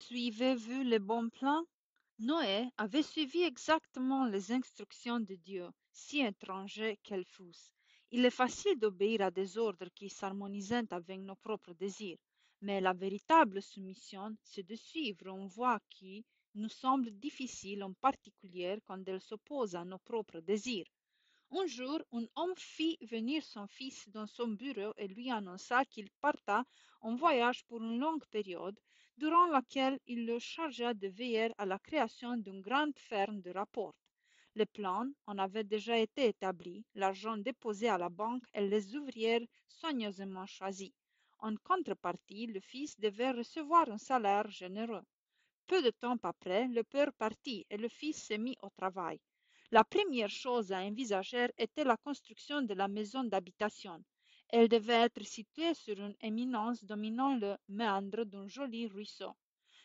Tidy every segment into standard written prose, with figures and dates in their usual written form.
Suivez-vous le bon plan? Noé avait suivi exactement les instructions de Dieu, si étrangers qu'elles fussent. Il est facile d'obéir à des ordres qui s'harmonisent avec nos propres désirs, mais la véritable soumission, c'est de suivre une voie qui nous semble difficile, en particulier quand elle s'oppose à nos propres désirs. Un jour, un homme fit venir son fils dans son bureau et lui annonça qu'il parta en voyage pour une longue période, durant laquelle il le chargea de veiller à la création d'une grande ferme de rapport. Les plans en avaient déjà été établis, l'argent déposé à la banque et les ouvriers soigneusement choisis. En contrepartie, le fils devait recevoir un salaire généreux. Peu de temps après, le père partit et le fils se mit au travail. La première chose à envisager était la construction de la maison d'habitation. Elle devait être située sur une éminence dominant le méandre d'un joli ruisseau.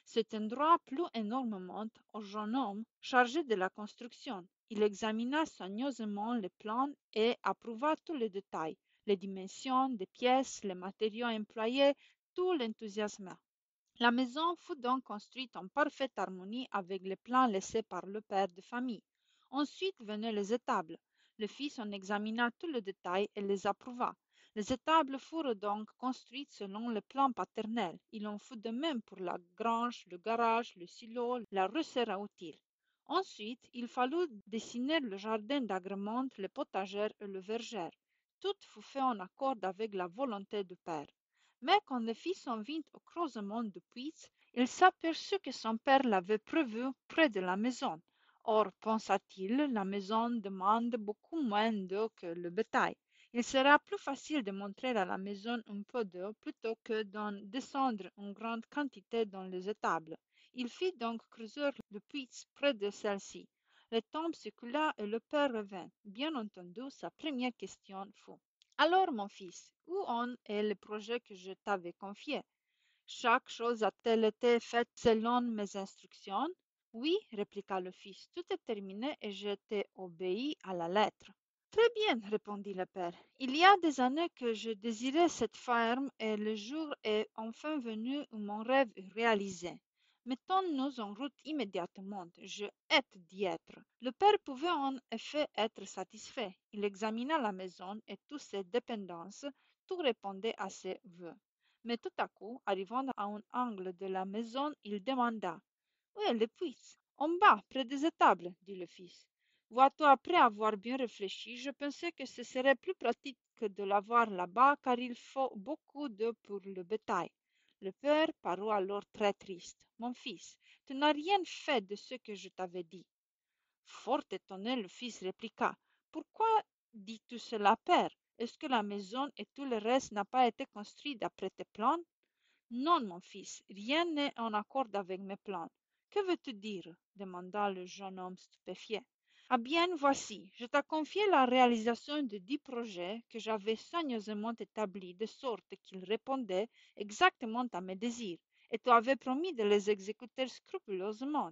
Cet endroit plut énormément au jeune homme chargé de la construction. Il examina soigneusement les plans et approuva tous les détails, les dimensions des pièces, les matériaux employés, tout l'enthousiasme. La maison fut donc construite en parfaite harmonie avec les plans laissés par le père de famille. Ensuite venaient les étables. Le fils en examina tous les détails et les approuva. Les étables furent donc construites selon le plan paternel. Il en fut de même pour la grange, le garage, le silo, la resserre à outils. Ensuite, il fallut dessiner le jardin d'agrément, le potager et le verger. Tout fut fait en accord avec la volonté du père. Mais quand le fils s'en vint au creusement du puits, il s'aperçut que son père l'avait prévu près de la maison. Or, pensa-t-il, la maison demande beaucoup moins d'eau que le bétail. Il sera plus facile de montrer à la maison un peu d'eau plutôt que d'en descendre une grande quantité dans les étables. Il fit donc creuser le puits près de celle-ci. Le temps s'écoula et le père revint. Bien entendu, sa première question fut: alors, mon fils, où en est le projet que je t'avais confié? Chaque chose a-t-elle été faite selon mes instructions? Oui, répliqua le fils, tout est terminé et je t'ai obéi à la lettre. Très bien, répondit le père. Il y a des années que je désirais cette ferme et le jour est enfin venu où mon rêve est réalisé. Mettons-nous en route immédiatement. Je hâte d'y être. Le père pouvait en effet être satisfait. Il examina la maison et toutes ses dépendances. Tout répondait à ses vœux. Mais tout à coup, arrivant à un angle de la maison, il demanda: où est le puits? En bas, près des étables, dit le fils. Vois-tu, après avoir bien réfléchi, je pensais que ce serait plus pratique de l'avoir là-bas, car il faut beaucoup d'eau pour le bétail. Le père parut alors très triste. Mon fils, tu n'as rien fait de ce que je t'avais dit. Fort étonné, le fils répliqua: pourquoi dis-tu cela, père? Est-ce que la maison et tout le reste n'a pas été construit d'après tes plans? Non, mon fils, rien n'est en accord avec mes plans. Que veux-tu dire? Demanda le jeune homme stupéfié. Ah bien, voici, je t'ai confié la réalisation de 10 projets que j'avais soigneusement établis de sorte qu'ils répondaient exactement à mes désirs, et tu avais promis de les exécuter scrupuleusement.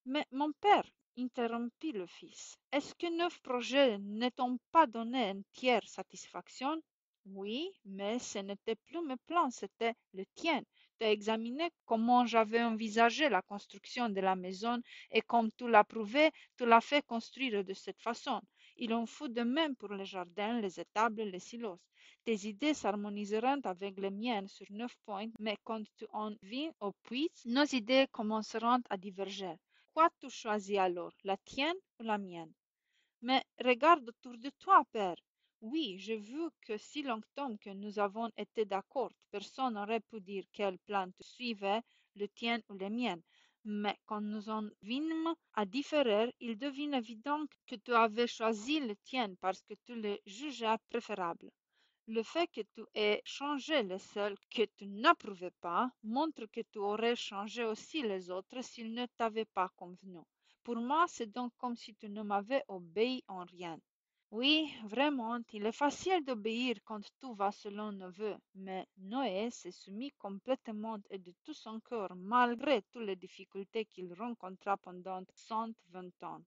Mais mon père, interrompit le fils, est-ce que 9 projets ne t'ont pas donné entière satisfaction? Oui, mais ce n'était plus mes plans, c'était le tien. Tu as examiné comment j'avais envisagé la construction de la maison et comme tu l'as prouvé, tu l'as fait construire de cette façon. Il en fut de même pour les jardins, les étables, les silos. Tes idées s'harmoniseront avec les miennes sur 9 points, mais quand tu en viens au puits, nos idées commenceront à diverger. Quoi tu choisis alors, la tienne ou la mienne? Mais regarde autour de toi, père. Oui, j'ai vu que si longtemps que nous avons été d'accord, personne n'aurait pu dire quel plan tu suivais, le tien ou le mien. Mais quand nous en vînmes à différer, il devint évident que tu avais choisi le tien parce que tu le jugeais préférable. Le fait que tu aies changé les seuls que tu n'approuvais pas montre que tu aurais changé aussi les autres s'ils ne t'avaient pas convenu. Pour moi, c'est donc comme si tu ne m'avais obéi en rien. Oui, vraiment, il est facile d'obéir quand tout va selon nos voeux, mais Noé s'est soumis complètement et de tout son cœur, malgré toutes les difficultés qu'il rencontra pendant 120 ans.